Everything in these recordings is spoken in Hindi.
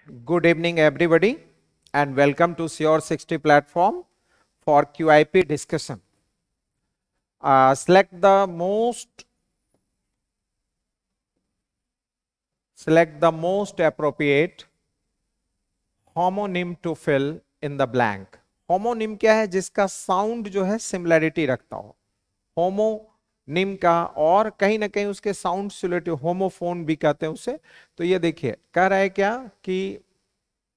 Good evening, everybody, and welcome to Sure 60 platform for QIP discussion. Select the most appropriate homonym to fill in the blank. Homonym क्या है? जिसका साउंड जो है सिमिलरिटी रखता हो, होमोनिम का, और कहीं ना कहीं उसके साउंड सिमिलरिटी, होमोफोन भी कहते हैं उसे। तो ये देखिए कह रहा है क्या कि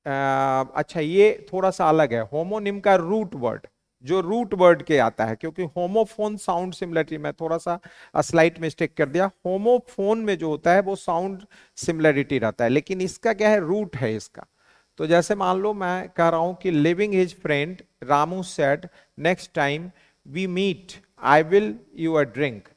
अच्छा ये थोड़ा सा अलग है। होमोनिम का रूट वर्ड जो रूट वर्ड के आता है, क्योंकि होमोफोन साउंड सिमिलरिटी, में थोड़ा सा स्लाइट मिस्टेक कर दिया। होमोफोन में जो होता है वो साउंड सिमिलरिटी रहता है, लेकिन इसका क्या है, रूट है इसका। तो जैसे मान लो मैं कह रहा हूं कि living his friend Ramu said next time we meet I will you a drink,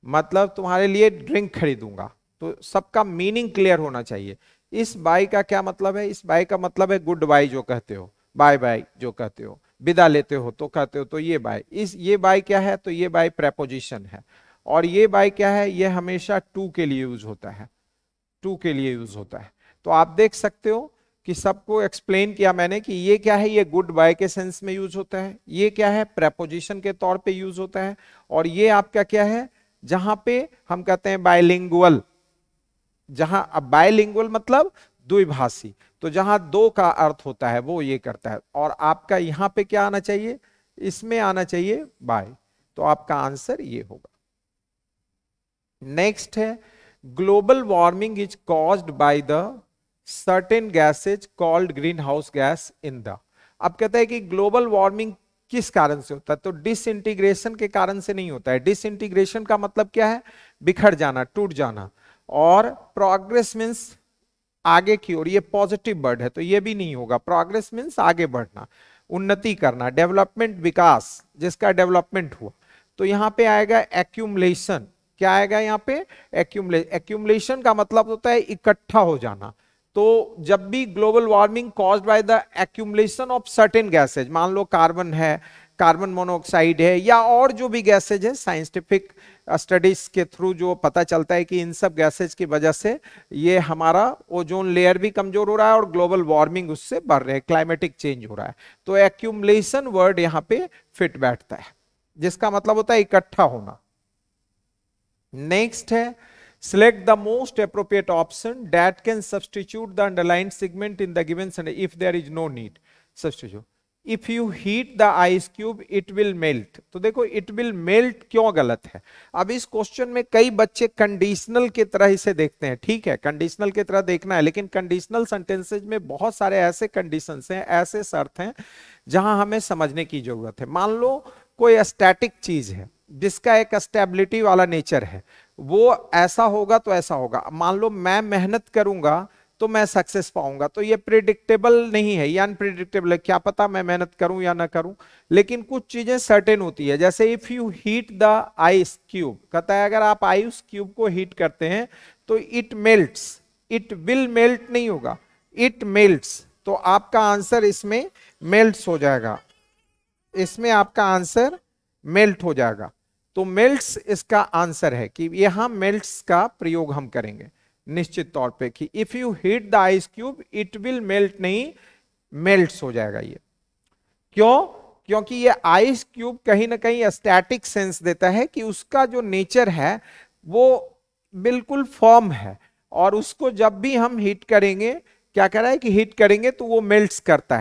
मतलब तुम्हारे लिए ड्रिंक खरीदूंगा। तो सबका मीनिंग क्लियर होना चाहिए। इस बाय का क्या मतलब है? इस बाय का मतलब है गुड बाय जो कहते हो, बाय बाय जो कहते हो, विदा लेते हो तो कहते हो, तो ये बाय। ये बाय क्या है? तो ये बाय प्रेपोजिशन है। और ये बाय क्या है? ये हमेशा टू के लिए यूज होता है, टू के लिए यूज होता है। तो आप देख सकते हो कि सबको एक्सप्लेन किया मैंने कि ये क्या है, ये गुड बाय के सेंस में यूज होता है, ये क्या है, प्रेपोजिशन के तौर पे यूज होता है, और ये आपका क्या है, जहां पे हम कहते हैं बायलिंगुअल, जहां अब बायलिंगुअल मतलब द्विभाषी, तो जहां दो का अर्थ होता है वो ये करता है। और आपका यहां पे क्या आना चाहिए? इसमें आना चाहिए बाय। तो आपका आंसर ये होगा। नेक्स्ट है global warming is caused by the certain gases called green house gas in the. अब कहता है कि ग्लोबल वार्मिंग किस कारण से होता है? तो डिसइंटीग्रेशन के कारण से नहीं होता है। डिसइंटीग्रेशन का मतलब क्या है? बिखर जाना, टूट जाना। और प्रोग्रेस मीन्स आगे की ओर, ये पॉजिटिव वर्ड है तो ये भी नहीं होगा। प्रोग्रेस मीन्स आगे बढ़ना, उन्नति करना, डेवलपमेंट विकास, जिसका डेवलपमेंट हुआ। तो यहां पे आएगा एक्यूमुलेशन। क्या आएगा यहाँ पे? एक्यूमुलेशन का मतलब होता है इकट्ठा हो जाना। तो जब भी global warming caused by the accumulation of certain gases, मान लो कार्बन है, कार्बन मोनोऑक्साइड है, या और जो भी गैसेज है, साइंटिफिक स्टडीज के थ्रू जो पता चलता है कि इन सब गैसेज की वजह से ये हमारा ओजोन लेयर भी कमजोर हो रहा है और ग्लोबल वार्मिंग उससे बढ़ रही है, क्लाइमेटिक चेंज हो रहा है। तो एक्यूमुलेशन वर्ड यहाँ पे फिट बैठता है, जिसका मतलब होता है इकट्ठा होना। नेक्स्ट है select the most appropriate option that can substitute the underlined segment in the given sentence if there is no need substitute. If you heat the ice cube it will melt. तो देखो it will melt क्यों गलत है? अब इस क्वेश्चन में कई बच्चे कंडीशनल की तरह इसे देखते हैं। ठीक है, कंडीशनल की तरह देखना है, लेकिन कंडीशनल सेंटेंसेज में बहुत सारे ऐसे कंडीशंस हैं, ऐसे शर्त हैं जहां हमें समझने की जरूरत है। मान लो कोई स्टैटिक चीज है जिसका एक स्टेबिलिटी वाला नेचर है, वो ऐसा होगा तो ऐसा होगा। मान लो मैं मेहनत करूंगा तो मैं सक्सेस पाऊंगा, तो ये प्रिडिक्टेबल नहीं है, या अनप्रिडिक्टेबल है, क्या पता मैं मेहनत करूं या ना करूं। लेकिन कुछ चीजें सर्टेन होती है, जैसे if you heat the ice cube, कहता है अगर आप आइस क्यूब को हीट करते हैं तो it melts, it will melt नहीं होगा, इट मेल्ट्स। तो आपका आंसर इसमें मेल्ट्स हो जाएगा, इसमें आपका आंसर मेल्ट हो जाएगा। तो मेल्ट्स इसका आंसर है कि यहां मेल्ट्स का प्रयोग हम करेंगे निश्चित तौर पे कि if you heat the ice cube it will melt, नहीं मेल्ट्स हो जाएगा ये। क्यों? क्योंकि ये आइस क्यूब कहीं ना कहीं स्टैटिक सेंस देता है कि उसका जो नेचर है वो बिल्कुल फर्म है, और उसको जब भी हम हीट करेंगे, क्या कह रहा है कि हीट करेंगे तो वो मेल्ट्स करता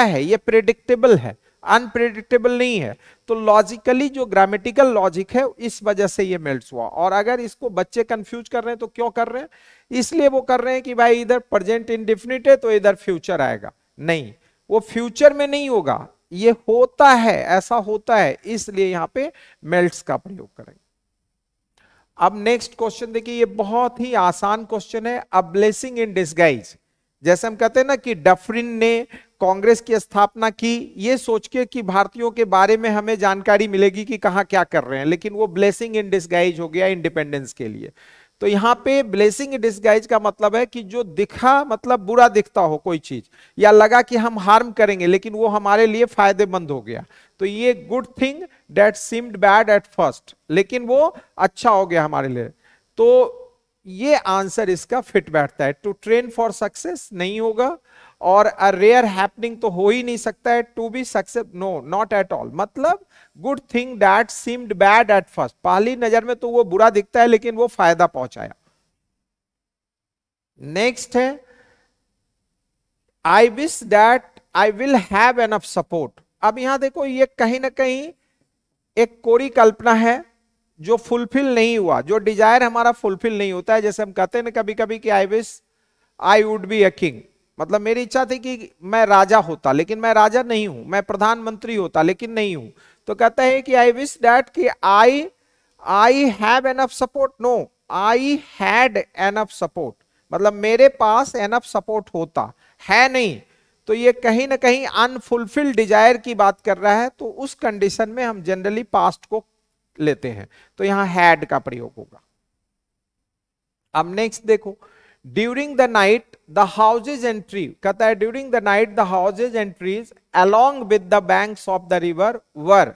है। ये प्रेडिक्टेबल है, अनप्रेडिक्टेबल नहीं है। तो लॉजिकली जो ग्रामेटिकल लॉजिक है इस वजह से ये मेल्ट्स हुआ। और अगर इसको बच्चे कंफ्यूज कर रहे हैं तो क्यों कर रहे हैं? इसलिए वो कर रहे हैं कि भाई इधर प्रेजेंट इंडेफिनिट है तो इधर फ्यूचर आएगा। नहीं, वो फ्यूचर में नहीं होगा, ये होता है, ऐसा होता है, इसलिए यहां पे मेल्ट्स का प्रयोग करेंगे। अब नेक्स्ट क्वेश्चन देखिए, ये बहुत ही आसान क्वेश्चन है। अ ब्लेसिंग इन डिस्गाइज, जैसे हम कहते हैं ना कि डफरिन ने कांग्रेस की स्थापना की ये सोच के कि भारतीयों के बारे में हमें जानकारी मिलेगी कि कहां क्या कर रहे हैं, लेकिन वो ब्लेसिंग इन डिस्गाइज हो गया इंडिपेंडेंस के लिए। तो यहां पे ब्लेसिंग इन डिस्गाइज का मतलब है कि जो दिखा, मतलब बुरा दिखता हो कोई चीज, या लगा कि हम हार्म करेंगे लेकिन वो हमारे लिए फायदेमंद हो गया, तो ये good thing that seemed bad at first, लेकिन वो अच्छा हो गया हमारे लिए। तो ये आंसर इसका फिट बैठता है। टू ट्रेन फॉर सक्सेस नहीं होगा, और अ रेयर हैपनिंग तो हो ही नहीं सकता है। To be success, no not at all. मतलब good thing that seemed bad at first, पहली नजर में तो वो बुरा दिखता है लेकिन वो फायदा पहुंचाया। नेक्स्ट है आई wish that I will have enough support. अब यहां देखो ये कहीं ना कहीं एक कोरी कल्पना है जो फुलफिल नहीं हुआ, जो डिजायर हमारा फुलफिल नहीं होता है। जैसे हम कहते हैं ना कभी कभी कि I wish I would be a king, मतलब मेरी इच्छा थी कि मैं राजा होता लेकिन मैं राजा नहीं हूं, मैं प्रधानमंत्री होता लेकिन नहीं हूं। तो कहता है कि आई विश दैट कि I have enough support, no I had enough support, मतलब मेरे पास एनफ सपोर्ट होता है नहीं। तो ये कहीं ना कहीं अनफुलफिल्ड डिजायर की बात कर रहा है, तो उस कंडीशन में हम जनरली पास्ट को लेते हैं, तो यहां हैड का प्रयोग होगा। अब नेक्स्ट देखो, during the night the houses and tree, कहता है during the night the houses and trees along with the banks of the river were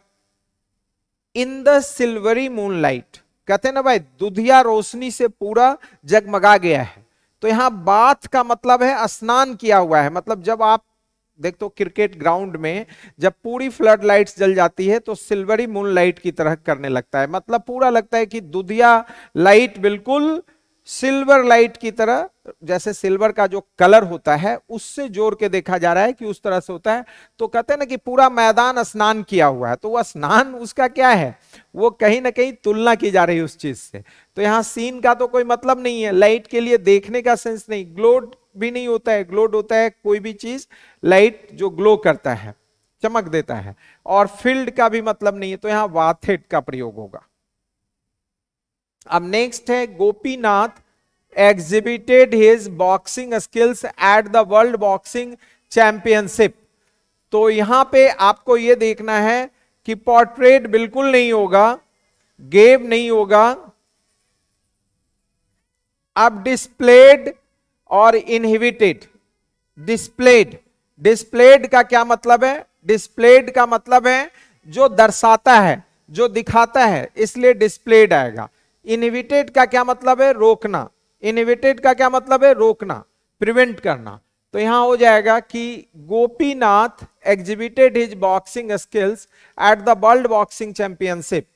in the silvery moonlight. कहते हैं ना भाई दुधिया रोशनी से पूरा जगमगा गया है। तो यहां बाथ का मतलब है स्नान किया हुआ है। मतलब जब आप देख तो क्रिकेट ग्राउंड में जब पूरी फ्लड लाइट्स जल जाती है तो सिल्वरी मून लाइट की तरह करने लगता है, मतलब पूरा लगता है कि दुधिया लाइट बिल्कुल सिल्वर लाइट की तरह, जैसे सिल्वर का जो कलर होता है उससे जोड़ के देखा जा रहा है कि उस तरह से होता है। तो कहते हैं ना कि पूरा मैदान स्नान किया हुआ है, तो वह स्नान उसका क्या है, वो कहीं ना कहीं तुलना की जा रही है उस चीज से। तो यहां सीन का तो कोई मतलब नहीं है, लाइट के लिए देखने का सेंस नहीं, ग्लोड भी नहीं होता है। ग्लोड होता है कोई भी चीज लाइट जो ग्लो करता है, चमक देता है, और फील्ड का भी मतलब नहीं है, तो यहां वाथेड का प्रयोग होगा। अब नेक्स्ट है Gopinath exhibited his boxing skills at the world boxing championship. तो यहां पे आपको यह देखना है कि पोर्ट्रेट बिल्कुल नहीं होगा, गेव नहीं होगा। अब डिस्प्लेड और इनहिबिटेड, डिस्प्लेड, डिस्प्लेड का क्या मतलब है, डिस्प्लेड का मतलब है जो दर्शाता है, जो दिखाता है, इसलिए डिस्प्लेड आएगा। इनहिबिटेड का क्या मतलब है, रोकना। इनहिबिटेड का क्या मतलब है, रोकना, प्रिवेंट करना। तो यहां हो जाएगा कि Gopinath exhibited his boxing skills at the world boxing championship.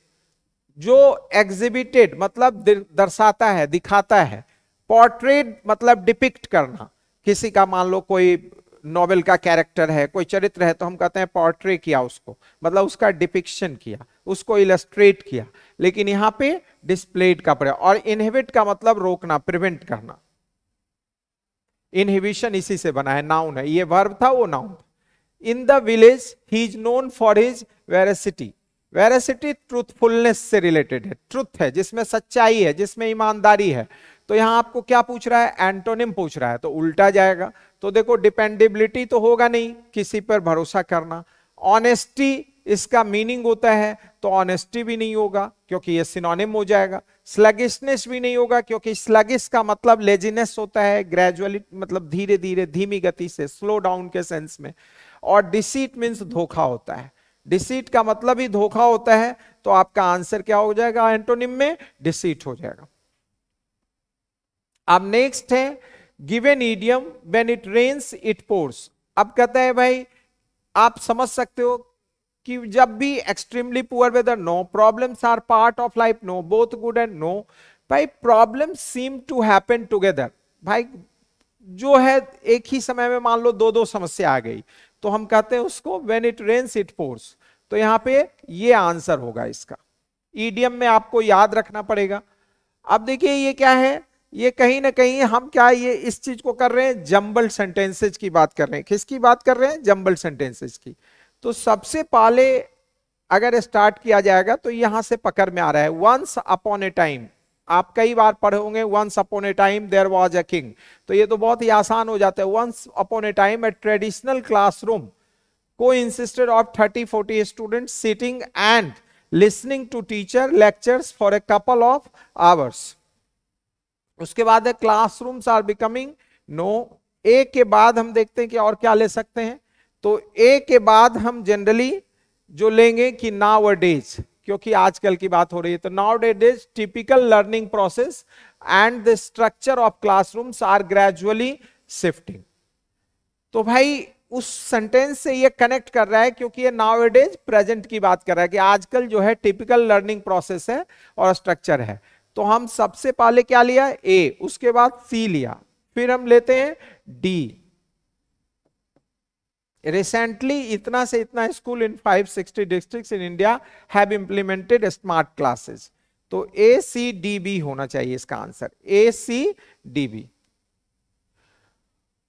जो एग्जिबिटेड मतलब दर्शाता है, दिखाता है। पोर्ट्रेट मतलब डिपिक्ट करना, किसी का मान लो कोई नॉवेल का कैरेक्टर है, कोई चरित्र है, तो हम कहते हैं पोर्ट्रे किया उसको, मतलब उसका डिपिक्शन किया, उसको इलस्ट्रेट किया। लेकिन यहां पे डिस्प्लेड का प्रयोग, और इनहिबिट का मतलब रोकना, प्रिवेंट करना। इनहिबिशन इसी से बना है, नाउन है, ये वर्ब था वो noun. In the village he is known for his veracity. Veracity truthfulness से रिलेटेड है, ट्रुथ है, जिसमें सच्चाई है, जिसमें ईमानदारी है। तो यहां आपको क्या पूछ रहा है, एंटोनिम पूछ रहा है, तो उल्टा जाएगा। तो देखो डिपेंडेबिलिटी तो होगा नहीं, किसी पर भरोसा करना। ऑनेस्टी इसका मीनिंग होता है, तो ऑनेस्टी भी नहीं होगा क्योंकि ये सिनोनिम हो जाएगा। स्लगिशनेस भी नहीं होगा क्योंकि स्लगिश का मतलब लेजीनेस होता है, ग्रेजुअली मतलब धीरे धीरे, धीमी गति से, स्लो डाउन के सेंस में। और डिसीट मीन्स धोखा होता है, डिसीट का मतलब ही धोखा होता है। तो आपका आंसर क्या हो जाएगा, एंटोनिम में डिसीट हो जाएगा। अब नेक्स्ट है given idiom when it rains it pours. अब कहता है भाई आप समझ सकते हो कि जब भी extremely poor weather, no, problems are part of life, no, both good and no. भाई problems seem to happen together, भाई जो है एक ही समय में मान लो दो दो समस्या आ गई, तो हम कहते हैं उसको when it rains it pours. तो यहां पे ये आंसर होगा इसका। ईडियम में आपको याद रखना पड़ेगा। अब देखिए ये क्या है, ये कहीं ना कहीं हम क्या ये इस चीज को कर रहे हैं, जंबल्ड सेंटेंसेज की बात कर रहे हैं। किसकी बात कर रहे हैं, जंबल्ड सेंटेंसेज की। तो सबसे पहले अगर स्टार्ट किया जाएगा तो यहां से पकड़ में आ रहा है, वंस अपॉन ए टाइम। आप कई बार पढ़े होंगे once upon a time there was a king, तो ये तो बहुत ही आसान हो जाता है। Once upon a time a traditional classroom consisted of 30-40 students sitting and listening to teacher lectures for a couple of hours. उसके बाद है classrooms are becoming no। ए के बाद हम देखते हैं कि और क्या ले सकते हैं, तो ए के बाद हम जनरली जो लेंगे कि nowadays, क्योंकि आजकल की बात हो रही है, तो nowadays typical learning process and the structure of classrooms are gradually shifting. तो भाई उस सेंटेंस से ये कनेक्ट कर रहा है क्योंकि ये नाउअडेज प्रेजेंट की बात कर रहा है कि आजकल जो है टिपिकल लर्निंग प्रोसेस है और स्ट्रक्चर है। तो हम सबसे पहले क्या लिया, ए, उसके बाद सी लिया, फिर हम लेते हैं डी। रिसेंटली इतना से इतना school in 560 districts in India have implemented smart classes. तो ए सी डी बी होना चाहिए इसका answer, A C D B.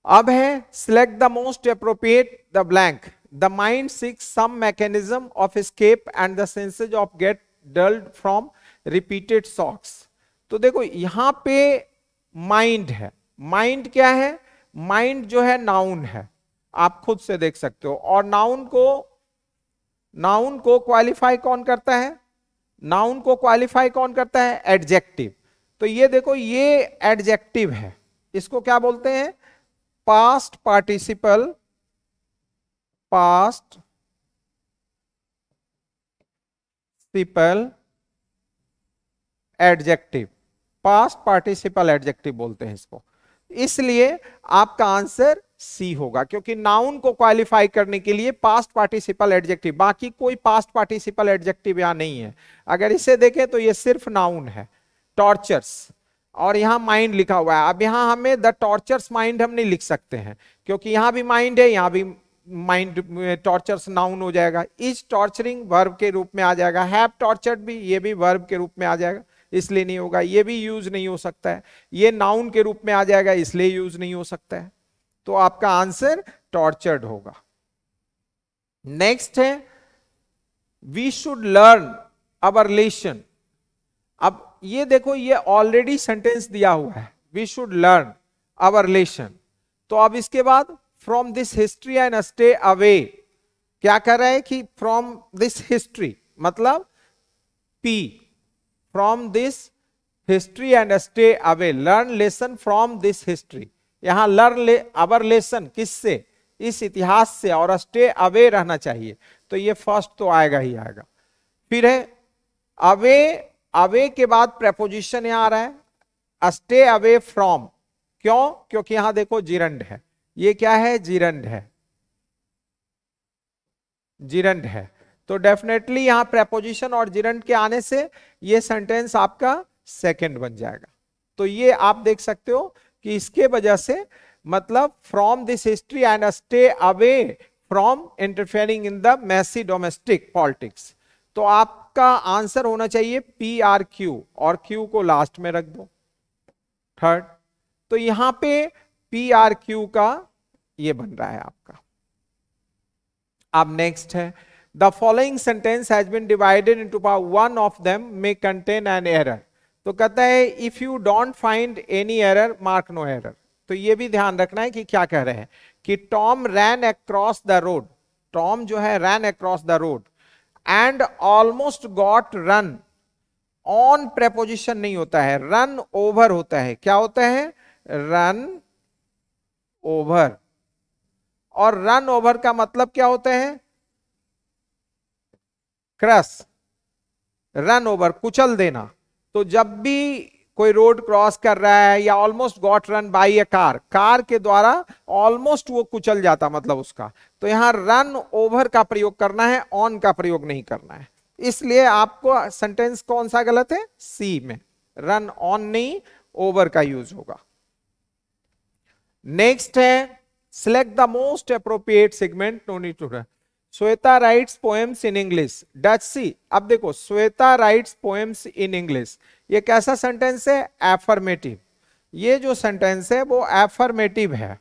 अब है select the most appropriate the blank, the mind seeks some mechanism of escape and the senses of get dulled from repeated shocks. तो देखो यहां पे माइंड है, माइंड क्या है, माइंड जो है नाउन है, आप खुद से देख सकते हो। और नाउन को क्वालिफाई कौन करता है, नाउन को क्वालिफाई कौन करता है, एडजेक्टिव। तो ये देखो ये एडजेक्टिव है, इसको क्या बोलते हैं, past participle, past participle adjective, past participle adjective बोलते हैं इसको। इसलिए आपका आंसर सी होगा, क्योंकि नाउन को क्वालिफाई करने के लिए पास्ट पार्टिसिपल एडजेक्टिव, बाकी कोई पास्ट पार्टिसिपल एडजेक्टिव यहां नहीं है। अगर इसे देखें तो ये सिर्फ नाउन है, टॉर्चर्स, और यहां माइंड लिखा हुआ है। अब यहां हमें द टॉर्चर्स माइंड हम नहीं लिख सकते हैं, क्योंकि यहां भी माइंड है, यहां भी माइंड, टॉर्चर्स नाउन हो जाएगा। इज टॉर्चरिंग वर्ब के रूप में आ जाएगा, हैव टॉर्चर्ड भी, ये भी वर्ब के रूप में आ जाएगा, इसलिए नहीं होगा। ये भी यूज नहीं हो सकता है, ये नाउन के रूप में आ जाएगा, इसलिए यूज नहीं हो सकता है। तो आपका आंसर टॉर्चर्ड होगा। नेक्स्ट है we should learn our relation. अब ये देखो ये ऑलरेडी सेंटेंस दिया हुआ है, we should learn our relation. तो अब इसके बाद from this history and stay away, क्या कर रहा है कि फ्रॉम दिस हिस्ट्री मतलब P, from this history and stay away, learn lesson from this history. यहां लर्न अवर लेसन किससे, इस इतिहास से, और स्टे अवे रहना चाहिए। तो ये फर्स्ट तो आएगा ही आएगा। फिर है अवे, अवे के बाद प्रेपोजिशन यहां आ रहा है, स्टे अवे फ्रॉम, क्यों, क्योंकि यहां देखो जिरंड है, ये क्या है, जिरंड है, जिरंड है। तो डेफिनेटली यहां प्रेपोजिशन और जिरंड के आने से ये सेंटेंस आपका सेकंड बन जाएगा। तो ये आप देख सकते हो कि इसके वजह से मतलब from this history and stay away from interfering in the messy domestic politics. तो आपका आंसर होना चाहिए पी आर क्यू, और क्यू को लास्ट में रख दो, थर्ड। तो यहां पे पी आर क्यू का ये बन रहा है आपका। अब नेक्स्ट है the following sentence has been divided into one of them may contain an error. तो कहता है if you don't find any error mark no error. तो ये भी ध्यान रखना है कि क्या कह रहे हैं कि Tom ran across the road, Tom जो है ran across the road and almost got run on, preposition नहीं होता है, रन ओवर होता है। क्या होता है, रन ओवर। और रन ओवर का मतलब क्या होता है, क्रश, रन ओवर कुचल देना। तो जब भी कोई रोड क्रॉस कर रहा है या almost got run by A car, car के द्वारा ऑलमोस्ट वो कुचल जाता मतलब उसका। तो यहां रन ओवर का प्रयोग करना है, ऑन का प्रयोग नहीं करना है। इसलिए आपको सेंटेंस कौन सा गलत है, सी में, रन ऑन नहीं ओवर का यूज होगा। नेक्स्ट है select the most appropriate segment, no need to. Shweta writes poems in English, डच सी। अब देखो Shweta writes poems in English, ये कैसा सेंटेंस है, एफर्मेटिव। ये जो सेंटेंस है वो एफर्मेटिव है।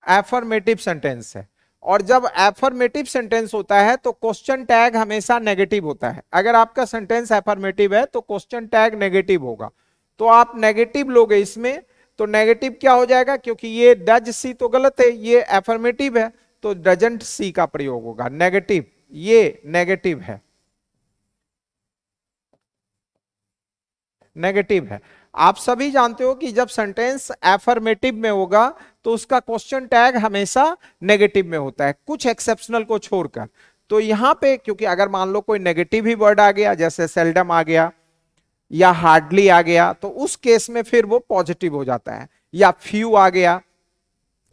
एफर्मेटिव सेंटेंस है, और जब एफर्मेटिव सेंटेंस होता है तो क्वेश्चन टैग हमेशा नेगेटिव होता है। अगर आपका सेंटेंस एफर्मेटिव है तो क्वेश्चन टैग नेगेटिव होगा। तो आप नेगेटिव लोगे इसमें, तो नेगेटिव क्या हो जाएगा, क्योंकि ये डज सी तो गलत है, ये एफर्मेटिव है, तो डजंट सी का प्रयोग होगा, नेगेटिव, ये नेगेटिव है, नेगेटिव है। आप सभी जानते हो कि जब सेंटेंस एफर्मेटिव में होगा तो उसका क्वेश्चन टैग हमेशा नेगेटिव में होता है, कुछ एक्सेप्शनल को छोड़कर। तो यहां पे क्योंकि अगर मान लो कोई नेगेटिव ही वर्ड आ गया, जैसे सेल्डम आ गया या हार्डली आ गया, तो उस केस में फिर वो पॉजिटिव हो जाता है, या फ्यू आ गया।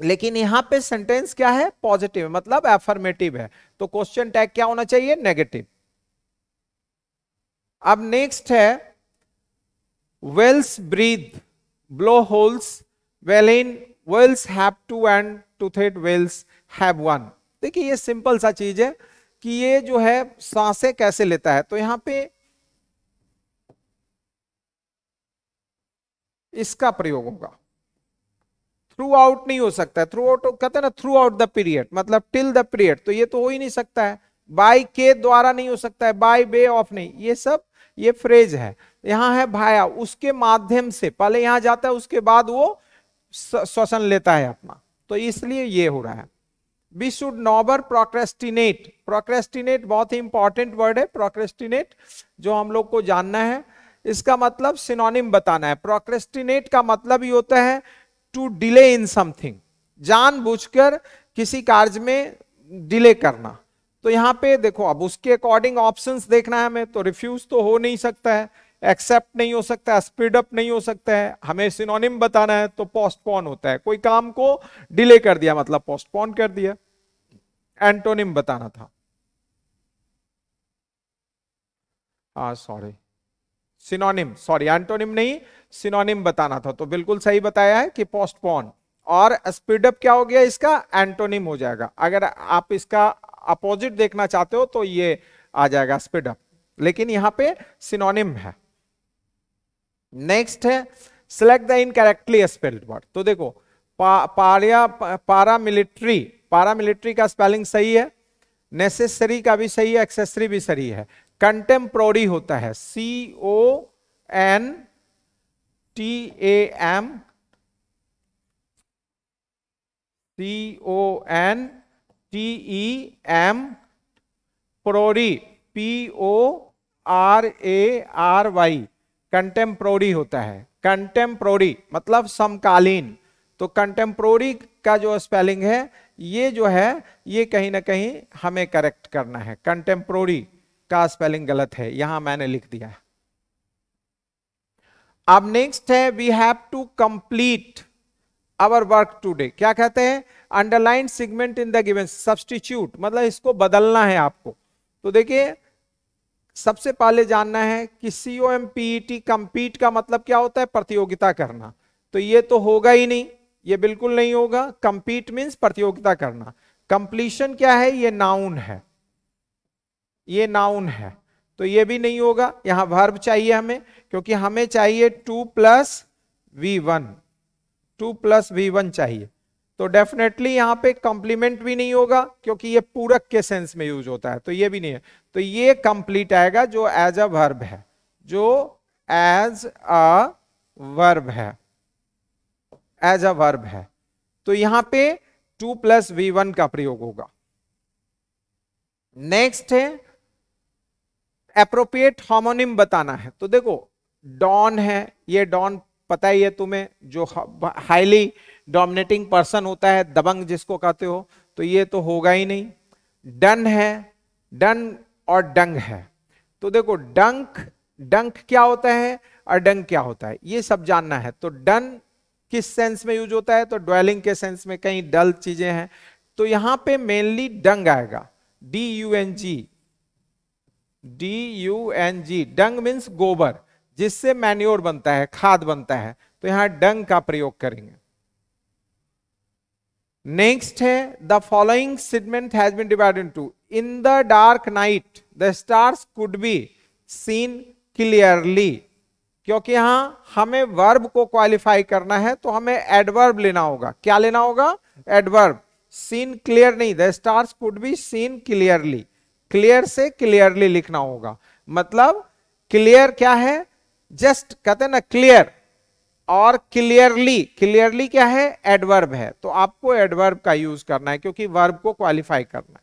लेकिन यहां पे सेंटेंस क्या है, पॉजिटिव, मतलब एफर्मेटिव है, तो क्वेश्चन टैग क्या होना चाहिए, नेगेटिव। अब नेक्स्ट है whales breathe blow holes well in, whales have two and toothed whales have one. देखिए ये सिंपल सा चीज है कि ये जो है सांसें कैसे लेता है, तो यहां पे इसका प्रयोग होगा। थ्रू आउट नहीं हो सकता, थ्रू आउट कहते हैं ना, थ्रू आउट द पीरियड, मतलब टिल द पीरियड, तो ये तो हो ही नहीं सकता है। बाय के द्वारा नहीं हो सकता है, बाय वे ऑफ नहीं, ये सब ये फ्रेज है। यहां है भाया, उसके माध्यम से, पहले यहां जाता है उसके बाद वो श्वसन लेता है अपना, तो इसलिए ये हो रहा है। We should never procrastinate, procrastinate बहुत ही इंपॉर्टेंट वर्ड है, प्रोक्रेस्टिनेट जो हम लोग को जानना है, इसका मतलब सिनोनिम बताना है। प्रोक्रेस्टिनेट का मतलब ही होता है टू डिले इन समथिंग, जानबूझकर किसी कार्य में डिले करना। तो यहां पे देखो, अब उसके अकॉर्डिंग ऑप्शंस देखना है हमें, तो रिफ्यूज तो हो नहीं सकता है, एक्सेप्ट नहीं हो सकता है, स्पीड अप नहीं हो सकता है, हमें सिनोनिम बताना है तो पोस्टपोन होता है, कोई काम को डिले कर दिया मतलब पोस्टपोन कर दिया। एंटोनिम बताना था, सॉरी सिनोनिम, सॉरी एंटोनिम नहीं, सिनोनिम बताना था, तो बिल्कुल सही बताया है कि पोस्टपोन। और स्पीड अप क्या हो गया, इसका एंटोनिम हो जाएगा। अगर आप इसका अपोजिट देखना चाहते हो तो ये आ जाएगा स्पीड अप, लेकिन यहां पे सिनोनिम है। नेक्स्ट है select the incorrectly spelled word. तो देखो पारामिलिट्री, पारामिलिट्री का स्पेलिंग सही है, नेसेसरी का भी सही है, एक्सेसरी भी सही है। कंटेम्प्रोरी होता है CONTEM प्रोरी, PORARY, कंटेम्प्रोरी होता है। कंटेम्प्रोरी मतलब समकालीन, तो कंटेम्प्रोरी का जो स्पेलिंग है ये जो है ये कहीं ना कहीं हमें करेक्ट करना है, कंटेम्प्रोरी का स्पेलिंग गलत है, यहां मैंने लिख दिया है। अब नेक्स्ट है we have to complete our work today. क्या कहते हैं, underline segment in the given, substitute मतलब इसको बदलना है आपको। तो देखिए सबसे पहले जानना है कि COMPET, कंपीट का मतलब क्या होता है, प्रतियोगिता करना, तो ये तो होगा ही नहीं, ये बिल्कुल नहीं होगा। कंपीट मींस प्रतियोगिता करना। कंप्लीशन क्या है, ये नाउन है, ये नाउन है, तो ये भी नहीं होगा। यहां वर्ब चाहिए हमें, क्योंकि हमें चाहिए 2+V1, 2+V1 चाहिए, तो डेफिनेटली यहां पे कॉम्प्लीमेंट भी नहीं होगा, क्योंकि ये पूरक के सेंस में यूज होता है, तो ये भी नहीं है। तो ये कंप्लीट आएगा जो एज अ वर्ब है, जो एज अ वर्ब है, एज अ वर्ब है, तो यहां पे 2+V1 का प्रयोग होगा। नेक्स्ट है एप्रोप्रिएट होमोनिम बताना है। तो देखो डॉन है, ये डॉन पता ही है तुम्हें, जो हाईली डोमिनेटिंग पर्सन होता है, दबंग जिसको कहते हो, तो ये तो होगा ही नहीं। डन है, डन और डंग है, तो देखो डंक, डंक क्या होता है और डंग क्या होता है, ये सब जानना है। तो डन किस सेंस में यूज होता है, तो ड्वेलिंग के सेंस में, कहीं डल चीजें हैं, तो यहां पे मेनली डंग आएगा, DUNG, DUNG, डंग मीन्स गोबर, जिससे मैन्योर बनता है, खाद बनता है, तो यहां डंग का प्रयोग करेंगे। नेक्स्ट है the following segment has been divided into, in the dark night the stars could be seen clearly, क्योंकि यहां हमें वर्ब को क्वालिफाई करना है, तो हमें एडवर्ब लेना होगा। क्या लेना होगा, एडवर्ब। सीन क्लियर नहीं, the stars could be seen clearly, clear से क्लियरली लिखना होगा। मतलब क्लियर क्या है, जस्ट कहते हैं ना क्लियर, और क्लियरली, क्लियरली क्या है, एडवर्ब है, तो आपको एडवर्ब का यूज करना है, क्योंकि वर्ब को क्वालिफाई करना है।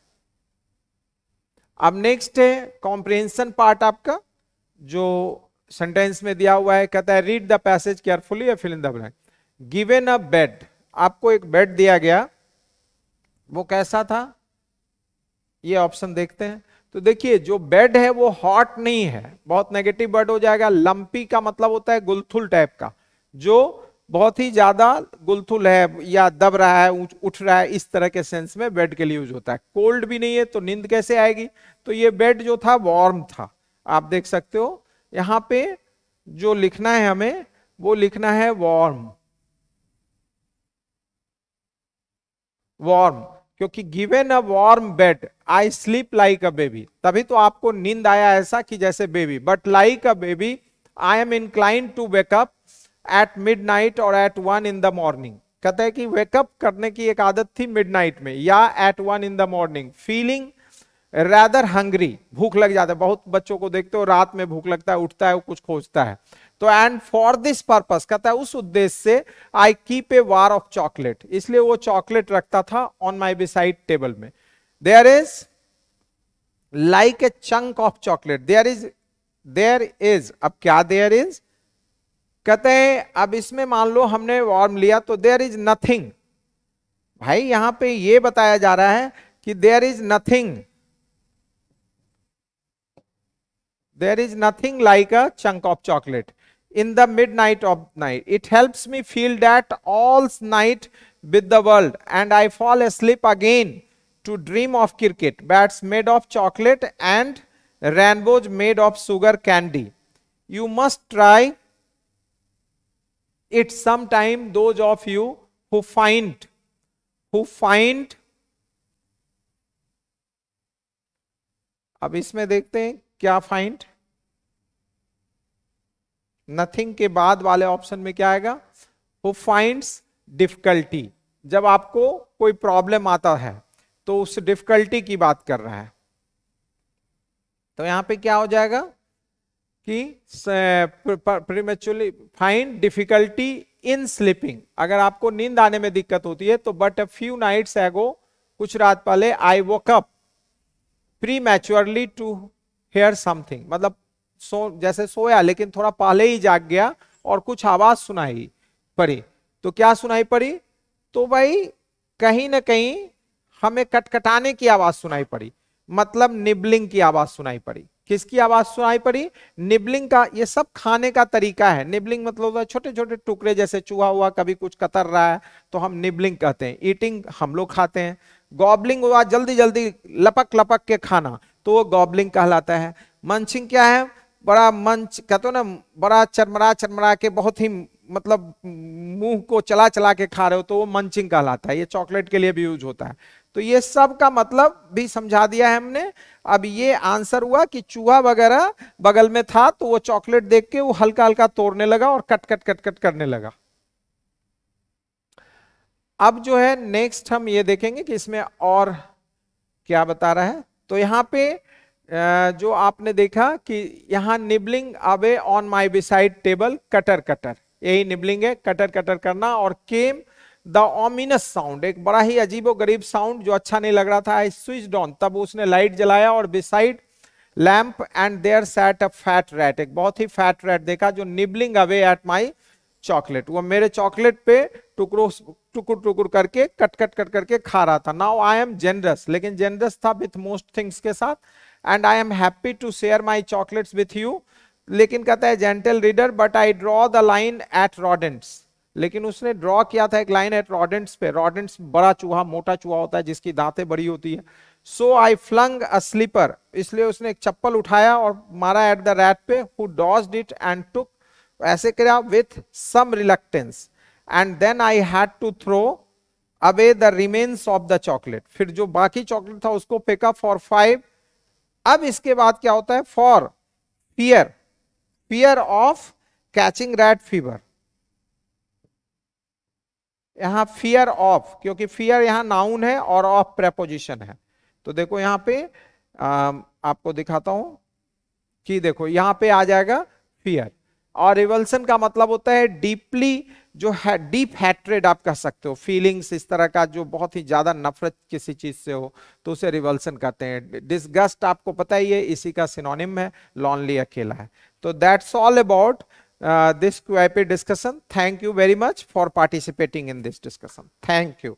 अब नेक्स्ट है कॉम्प्रिहेंशन पार्ट आपका, जो सेंटेंस में दिया हुआ है, कहता है रीड द पैसेज केयरफुली या fill in the blank. Given a bed, आपको एक बेड दिया गया, वो कैसा था, ये ऑप्शन देखते हैं। तो देखिए जो बेड है वो हॉट नहीं है, बहुत नेगेटिव वर्ड हो जाएगा। लंपी का मतलब होता है गुलथुल टाइप का, जो बहुत ही ज्यादा गुलथुल है या दब रहा है, उठ रहा है, इस तरह के सेंस में बेड के लिए यूज होता है। कोल्ड भी नहीं है तो नींद कैसे आएगी? तो ये बेड जो था वार्म था। आप देख सकते हो यहां पे जो लिखना है हमें वो लिखना है वार्म, वार्म, क्योंकि given a warm bed I sleep like a baby, तभी तो आपको नींद आया ऐसा कि जैसे baby. But like a baby I am inclined to wake up at midnight और एट 1 इन द मॉर्निंग। कहते हैं कि वेकअप करने की एक आदत थी मिडनाइट में या at 1 in the morning. Feeling rather hungry, भूख लग जाता है, बहुत बच्चों को देखते हो रात में भूख लगता है, उठता है वो कुछ खोजता है। तो एंड फॉर दिस पर्पस, कहता है उस उद्देश्य से, I keep a bar of chocolate, इसलिए वो चॉकलेट रखता था ऑन माई बिसाइड टेबल में। There is like a chunk of chocolate, there is, अब क्या देयर इज? कहते हैं अब इसमें मान लो हमने वार्म लिया तो देयर इज नथिंग। भाई यहां पे ये बताया जा रहा है कि there is nothing, there is nothing like a chunk of chocolate in the midnight of night. It helps me feel that all's night with the world and I fall asleep again to dream of cricket, bats made of chocolate and rainbows made of sugar candy. You must try it sometime, those of you who find अब इसमें देखते हैं क्या फाइंड। नथिंग के बाद वाले ऑप्शन में क्या आएगा? हु फाइंड्स डिफिकल्टी, जब आपको कोई प्रॉब्लम आता है तो उस डिफिकल्टी की बात कर रहा है। तो यहां पे क्या हो जाएगा कि प्रीमेचुरली फाइंड डिफिकल्टी इन स्लीपिंग, अगर आपको नींद आने में दिक्कत होती है तो बट अ फ्यू नाइट्स एगो, कुछ रात पहले, I woke up prematurely to hear something, मतलब जैसे सोया लेकिन थोड़ा पहले ही जाग गया और कुछ आवाज सुनाई पड़ी। तो क्या सुनाई पड़ी? तो भाई कहीं ना कहीं हमें कटकटाने की आवाज सुनाई पड़ी, मतलब निबलिंग की आवाज सुनाई पड़ी। किसकी आवाज सुनाई पड़ी? निबलिंग का। ये सब खाने का तरीका है। निबलिंग मतलब होता है छोटे छोटे टुकड़े, जैसे चूहा हुआ कभी कुछ कतर रहा है तो हम निबलिंग कहते हैं। ईटिंग हम लोग खाते हैं। गॉबलिंग हुआ जल्दी जल्दी लपक लपक के खाना, तो वो गॉबलिंग कहलाता है। मंचिंग क्या है? बड़ा मंच कहते हो ना, बड़ा चरमरा चरमरा के बहुत ही मतलब मुंह को चला चला के खा रहे हो, तो वो मंचिंग कहलाता है। ये चॉकलेट के लिए भी यूज होता है। तो ये सब का मतलब भी समझा दिया है हमने। अब ये आंसर हुआ कि चूहा वगैरह बगल में था तो वो चॉकलेट देख के वो हल्का हल्का तोड़ने लगा और कट कट कट कट करने लगा। अब जो है नेक्स्ट हम ये देखेंगे कि इसमें और क्या बता रहा है। तो यहां पे जो आपने देखा कि यहां nibbling away on my beside table, cutter cutter, यही निबलिंग है, कटर कटर करना। और केम द ऑमिनस साउंड, एक बड़ा ही अजीबो गरीब साउंड जो अच्छा नहीं लग रहा था। आई स्विच्ड ऑन, तब उसने लाइट जलाया, और beside lamp and there sat a fat rat, एक बहुत ही फैट रैट देखा जो nibbling away at my chocolate, वो मेरे चॉकलेट पे टुकड़ों टुकुर टुकुर करके कट कट कट करके खा रहा था। नाउ आई एम जेनरस, लेकिन जेनरस था विथ मोस्ट थिंग्स के साथ। And I am happy to share my chocolates with you, लेकिन कहता है gentle reader but I draw the line at rodents, लेकिन उसने ड्रॉ किया था एक लाइन एट रॉडेंट्स पे। रॉडेंट्स बड़ा चूहा, मोटा चूहा होता है जिसकी दांतें बड़ी होती है। सो आई फ्लंग अ स्लीपर, इसलिए उसने एक चप्पल उठाया और मारा एट द रैट पे, who dodged it and took, ऐसे किया with some reluctance, and then I had to throw away the remains of the chocolate, फिर जो बाकी चॉकलेट था उसको पिकअप फॉर 5। अब इसके बाद क्या होता है? For fear, fear of catching rat fever. यहां फियर ऑफ, क्योंकि फियर यहां नाउन है और ऑफ प्रेपोजिशन है। तो देखो यहां पे आपको दिखाता हूं कि देखो यहां पे आ जाएगा फियर, और रिवल्सन का मतलब होता है डीपली, जो है डीप हैट्रेड आप कह सकते हो, फीलिंग्स इस तरह का जो बहुत ही ज्यादा नफरत किसी चीज से हो तो उसे रिवल्सन कहते हैं। डिसगस्ट आपको पता ही है, इसी का सिनोनिम है, लॉनली, अकेला है। तो that's all about this QIP discussion. Thank you very much for participating in this discussion. Thank you.